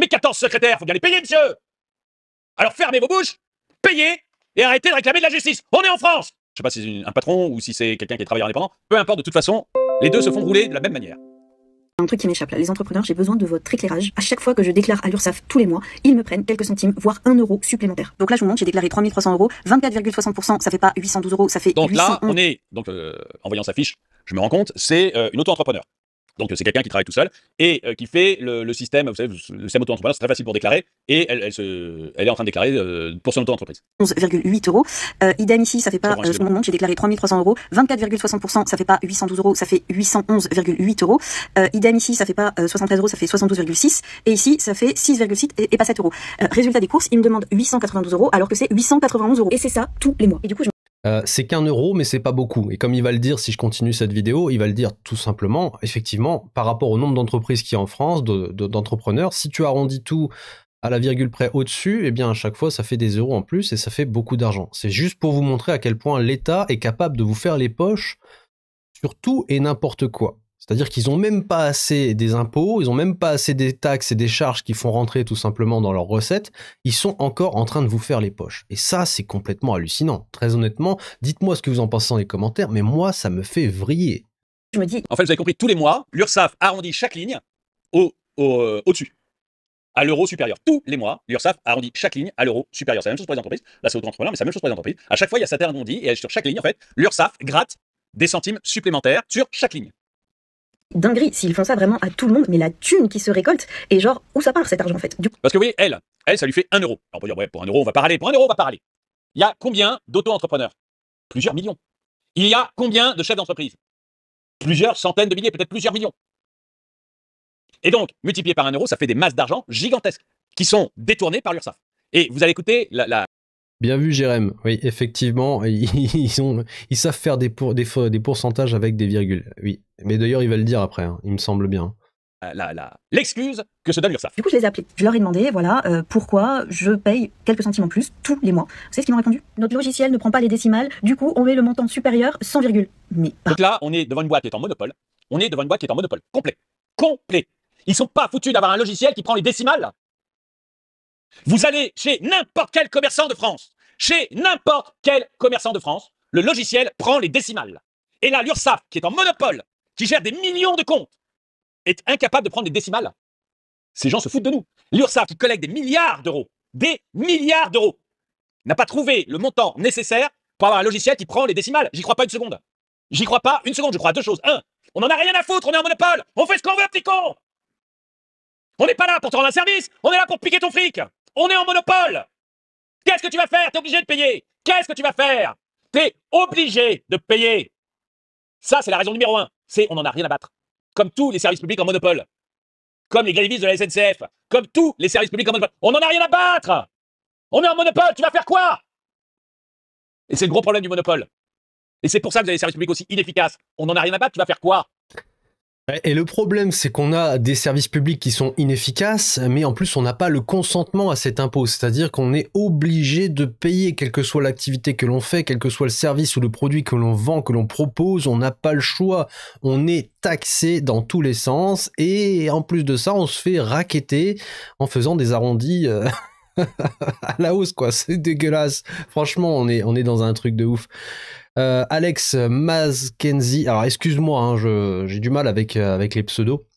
Mais 14 secrétaires, faut bien les payer, monsieur. Alors fermez vos bouches, payez et arrêtez de réclamer de la justice. On est en France. Je sais pas si c'est un patron ou si c'est quelqu'un qui est travailleur indépendant. Peu importe, de toute façon, les deux se font rouler de la même manière. Un truc qui m'échappe là, les entrepreneurs, j'ai besoin de votre éclairage. À chaque fois que je déclare à l'URSSAF tous les mois, ils me prennent quelques centimes, voire 1 euro supplémentaire. Donc là, je vous montre, j'ai déclaré 3300 euros, 24,60%, ça fait pas 812 euros, ça fait Donc 811. là, on est, en voyant sa fiche, je me rends compte, c'est une auto-entrepreneur. Donc c'est quelqu'un qui travaille tout seul et qui fait le système, vous savez, le système auto-entrepreneur, c'est très facile pour déclarer et elle est en train de déclarer pour son auto-entreprise. 11,8 euros. Idem ici, ça fait pas ce montant, j'ai déclaré 3300 euros, 24,60%, ça fait pas 812 euros, ça fait 811,8 euros. Idem ici, ça fait pas 73 euros, ça fait 72,6. Et ici, ça fait 6,6 et pas 7 euros. Résultat des courses, il me demande 892 euros alors que c'est 891 euros. Et c'est ça tous les mois. Et du coup, c'est qu'1 euro, mais c'est pas beaucoup. Et comme il va le dire, si je continue cette vidéo, il va le dire tout simplement, effectivement, par rapport au nombre d'entreprises qu'il y a en France, d'entrepreneurs, si tu arrondis tout à la virgule près au-dessus, eh bien à chaque fois ça fait des euros en plus et ça fait beaucoup d'argent. C'est juste pour vous montrer à quel point l'État est capable de vous faire les poches sur tout et n'importe quoi. C'est-à-dire qu'ils ont même pas assez des impôts, ils ont même pas assez des taxes et des charges qui font rentrer tout simplement dans leurs recettes, ils sont encore en train de vous faire les poches. Et ça, c'est complètement hallucinant. Très honnêtement, dites-moi ce que vous en pensez dans les commentaires, mais moi, ça me fait vriller. je me dis, En fait, vous avez compris, tous les mois, l'URSSAF arrondit chaque ligne au-dessus, à l'euro supérieur. Tous les mois, l'URSSAF arrondit chaque ligne à l'euro supérieur. C'est la même chose pour les entreprises. Là, c'est auto-entrepreneur, mais c'est la même chose pour les entreprises. À chaque fois, il y a cet arrondi et sur chaque ligne, en fait, l'URSSAF gratte des centimes supplémentaires sur chaque ligne. dinguerie, s'ils font ça vraiment à tout le monde, mais la thune qui se récolte, et genre, où ça part cet argent en fait? Du coup, Parce que vous voyez, elle, ça lui fait 1 euro. Alors on peut dire, ouais, pour 1 euro, on va pas râler. Pour 1 euro, on va pas râler. Il y a combien d'auto-entrepreneurs? Plusieurs millions. Il y a combien de chefs d'entreprise? Plusieurs centaines de milliers, peut-être plusieurs millions. Et donc, multiplié par 1 euro, ça fait des masses d'argent gigantesques qui sont détournées par l'URSSAF. Et vous allez écouter Bien vu, Jérém. Oui, effectivement, ils savent faire des pourcentages avec des virgules. Oui, mais d'ailleurs, il va le dire après, hein, il me semble bien. l'excuse que se donne l'URSSAF. du coup, je les ai appelés. Je leur ai demandé, voilà, pourquoi je paye quelques centimes en plus tous les mois. Vous savez ce qu'ils m'ont répondu? Notre logiciel ne prend pas les décimales, du coup, on met le montant supérieur sans virgule. Mais pas. Donc là, on est devant une boîte qui est en monopole. On est devant une boîte qui est en monopole complet. Complet. Ils sont pas foutus d'avoir un logiciel qui prend les décimales. Vous allez chez n'importe quel commerçant de France. Chez n'importe quel commerçant de France, le logiciel prend les décimales. Et là, l'URSSAF, qui est en monopole, qui gère des millions de comptes, est incapable de prendre les décimales. Ces gens se foutent de nous. L'URSSAF, qui collecte des milliards d'euros, n'a pas trouvé le montant nécessaire pour avoir un logiciel qui prend les décimales. J'y crois pas une seconde. J'y crois pas une seconde. Je crois à deux choses. Un, on en a rien à foutre, on est en monopole. On fait ce qu'on veut, petit con. On n'est pas là pour te rendre un service, on est là pour piquer ton fric. On est en monopole. Qu'est-ce que tu vas faire? T'es obligé de payer. Qu'est-ce que tu vas faire? T'es obligé de payer. Ça, c'est la raison numéro 1. C'est on n'en a rien à battre. Comme tous les services publics en monopole. Comme les grévistes de la SNCF. Comme tous les services publics en monopole. On n'en a rien à battre. On est en monopole, tu vas faire quoi? Et c'est le gros problème du monopole. Et c'est pour ça que vous avez des services publics aussi inefficaces. On n'en a rien à battre, tu vas faire quoi? Et le problème, c'est qu'on a des services publics qui sont inefficaces, mais en plus, on n'a pas le consentement à cet impôt. C'est-à-dire qu'on est obligé de payer, quelle que soit l'activité que l'on fait, quel que soit le service ou le produit que l'on vend, que l'on propose, on n'a pas le choix. On est taxé dans tous les sens, et en plus de ça, on se fait racketter en faisant des arrondis à la hausse, quoi. C'est dégueulasse. Franchement, on est dans un truc de ouf. Alex Mazkenzi, alors excuse-moi, hein, j'ai du mal avec les pseudos.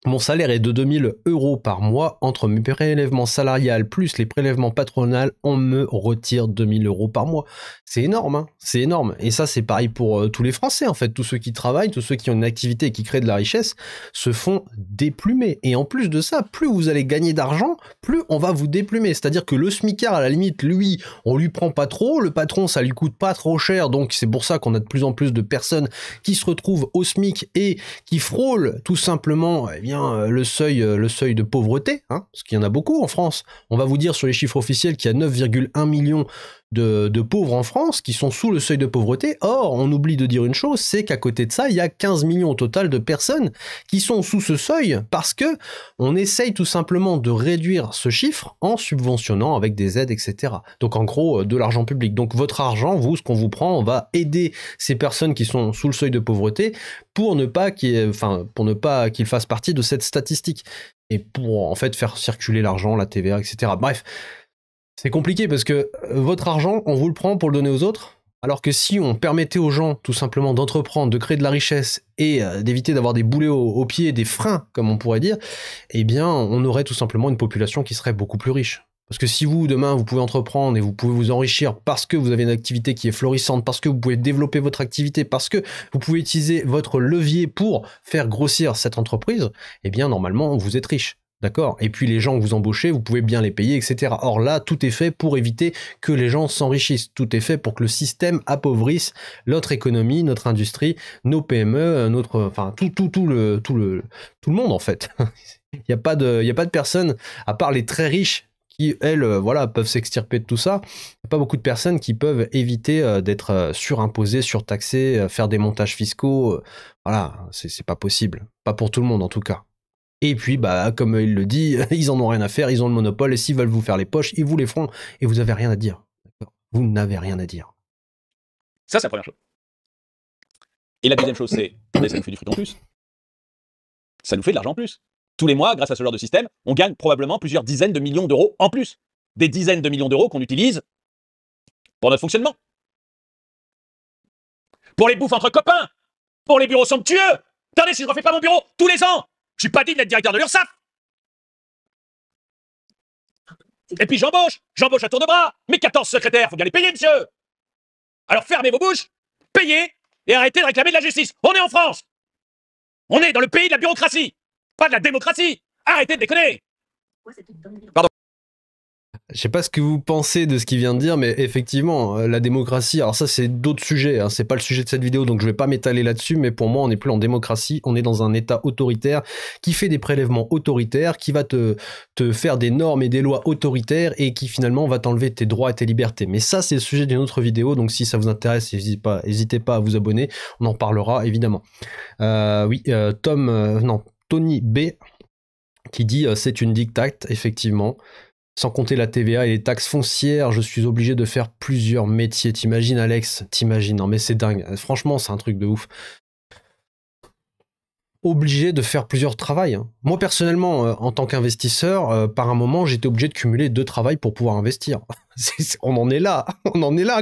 Mon salaire est de 2000 € par mois. Entre mes prélèvements salariales plus les prélèvements patronales, on me retire 2000 € par mois. C'est énorme, hein, c'est énorme. Et ça, c'est pareil pour tous les Français, en fait. Tous ceux qui travaillent, tous ceux qui ont une activité et qui créent de la richesse se font déplumer. Et en plus de ça, plus vous allez gagner d'argent, plus on va vous déplumer. C'est-à-dire que le smicard, à la limite, lui, on lui prend pas trop. Le patron, ça lui coûte pas trop cher. Donc, c'est pour ça qu'on a de plus en plus de personnes qui se retrouvent au SMIC et qui frôlent tout simplement, eh bien, le seuil de pauvreté, hein, parce qu'il y en a beaucoup en France. On va vous dire sur les chiffres officiels qu'il y a 9,1 millions de pauvres en France qui sont sous le seuil de pauvreté. Or, on oublie de dire une chose, c'est qu'à côté de ça, il y a 15 millions au total de personnes qui sont sous ce seuil parce que on essaye tout simplement de réduire ce chiffre en subventionnant avec des aides, etc. Donc en gros, de l'argent public. Donc votre argent, vous, ce qu'on vous prend, on va aider ces personnes qui sont sous le seuil de pauvreté pour ne pas qu'ils fassent partie de cette statistique. et pour en fait faire circuler l'argent, la TVA, etc. Bref, c'est compliqué parce que votre argent, on vous le prend pour le donner aux autres, alors que si on permettait aux gens tout simplement d'entreprendre, de créer de la richesse et d'éviter d'avoir des boulets aux pieds, des freins, comme on pourrait dire, eh bien on aurait tout simplement une population qui serait beaucoup plus riche. Parce que si vous, demain, vous pouvez entreprendre et vous pouvez vous enrichir parce que vous avez une activité qui est florissante, parce que vous pouvez développer votre activité, parce que vous pouvez utiliser votre levier pour faire grossir cette entreprise, eh bien, normalement, vous êtes riche. D'accord? Et puis les gens que vous embauchez, vous pouvez bien les payer, etc. Or là, tout est fait pour éviter que les gens s'enrichissent. Tout est fait pour que le système appauvrisse notre économie, notre industrie, nos PME, enfin tout le monde en fait. Il n'y a pas de personnes, à part les très riches, qui, elles, voilà, peuvent s'extirper de tout ça. Il n'y a pas beaucoup de personnes qui peuvent éviter d'être surimposées, surtaxées, faire des montages fiscaux. Voilà, c'est pas possible. Pas pour tout le monde, en tout cas. Et puis, bah, comme il le dit, ils en ont rien à faire, ils ont le monopole, et s'ils veulent vous faire les poches, ils vous les feront, et vous n'avez rien à dire. Vous n'avez rien à dire. Ça, c'est la première chose. Et la deuxième chose, c'est, ça nous fait du fric en plus. Ça nous fait de l'argent en plus. Tous les mois, grâce à ce genre de système, on gagne probablement plusieurs dizaines de millions d'euros en plus. Des dizaines de millions d'euros qu'on utilise pour notre fonctionnement. Pour les bouffes entre copains. Pour les bureaux somptueux. Attendez, si je refais pas mon bureau tous les ans, je suis pas digne d'être directeur de l'URSSAF. Et puis j'embauche à tour de bras. Mes 14 secrétaires, faut bien les payer, monsieur. Alors fermez vos bouches, payez et arrêtez de réclamer de la justice. On est en France. On est dans le pays de la bureaucratie. Pas de la démocratie. Arrêtez de déconner. Pardon. Je sais pas ce que vous pensez de ce qu'il vient de dire, mais effectivement, la démocratie, alors ça c'est d'autres sujets, hein, c'est pas le sujet de cette vidéo, donc je vais pas m'étaler là-dessus, mais pour moi on n'est plus en démocratie, on est dans un état autoritaire qui fait des prélèvements autoritaires, qui va te faire des normes et des lois autoritaires et qui finalement va t'enlever tes droits et tes libertés. Mais ça c'est le sujet d'une autre vidéo, donc si ça vous intéresse, n'hésitez pas à vous abonner, on en parlera évidemment. Tony B qui dit c'est une dictate, effectivement. Sans compter la TVA et les taxes foncières, je suis obligé de faire plusieurs métiers. T'imagines, Alex? T'imagines? Non mais c'est dingue. Franchement, c'est un truc de ouf. Obligé de faire plusieurs travails. Hein. Moi, personnellement, en tant qu'investisseur, par un moment, j'étais obligé de cumuler 2 travails pour pouvoir investir. On en est là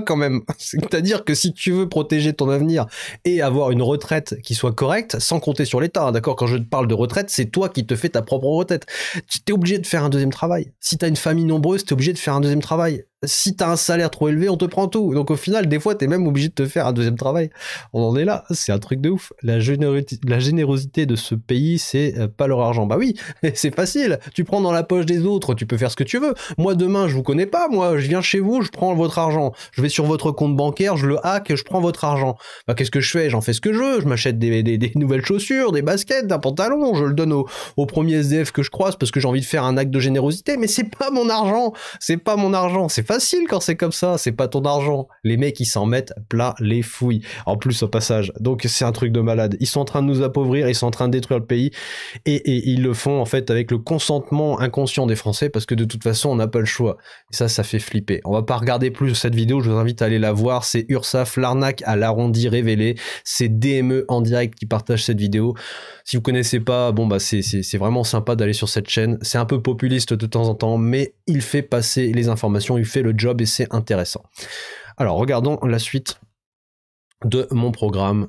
quand même. C'est-à-dire que si tu veux protéger ton avenir et avoir une retraite qui soit correcte, sans compter sur l'État, hein, d'accord? Quand je te parle de retraite, c'est toi qui te fais ta propre retraite. Tu es obligé de faire un 2e travail. Si tu as une famille nombreuse, tu es obligé de faire un 2e travail. Si tu as un salaire trop élevé, on te prend tout. Donc au final, des fois, tu es même obligé de te faire un 2e travail. On en est là. C'est un truc de ouf. La générosité de ce pays, c'est pas leur argent. Bah oui, c'est facile. Tu prends dans la poche des autres, tu peux faire ce que tu veux. Moi, demain, je vous connais pas. Moi, je viens chez vous, je prends votre argent. Je vais sur votre compte bancaire, je le hack, je prends votre argent. Bah qu'est-ce que je fais? J'en fais ce que je veux. Je m'achète des nouvelles chaussures, des baskets, un pantalon. Je le donne au premier SDF que je croise parce que j'ai envie de faire un acte de générosité. Mais c'est pas mon argent. C'est pas mon argent. C'est facile quand c'est comme ça. C'est pas ton argent. Les mecs, ils s'en mettent plein les fouilles. En plus, au passage. Donc, c'est un truc de malade. Ils sont en train de nous appauvrir. Ils sont en train de détruire le pays. Et ils le font, en fait, avec le consentement inconscient des Français parce que de toute façon, on n'a pas le choix. Et ça fait flipper. On va pas regarder plus cette vidéo. Je vous invite à aller la voir. C'est URSSAF, l'arnaque à l'arrondi révélé. C'est DME en direct qui partage cette vidéo. Si vous connaissez pas, bon, bah, c'est vraiment sympa d'aller sur cette chaîne. C'est un peu populiste de temps en temps, mais il fait passer les informations, il fait le job et c'est intéressant. Alors, regardons la suite de mon programme.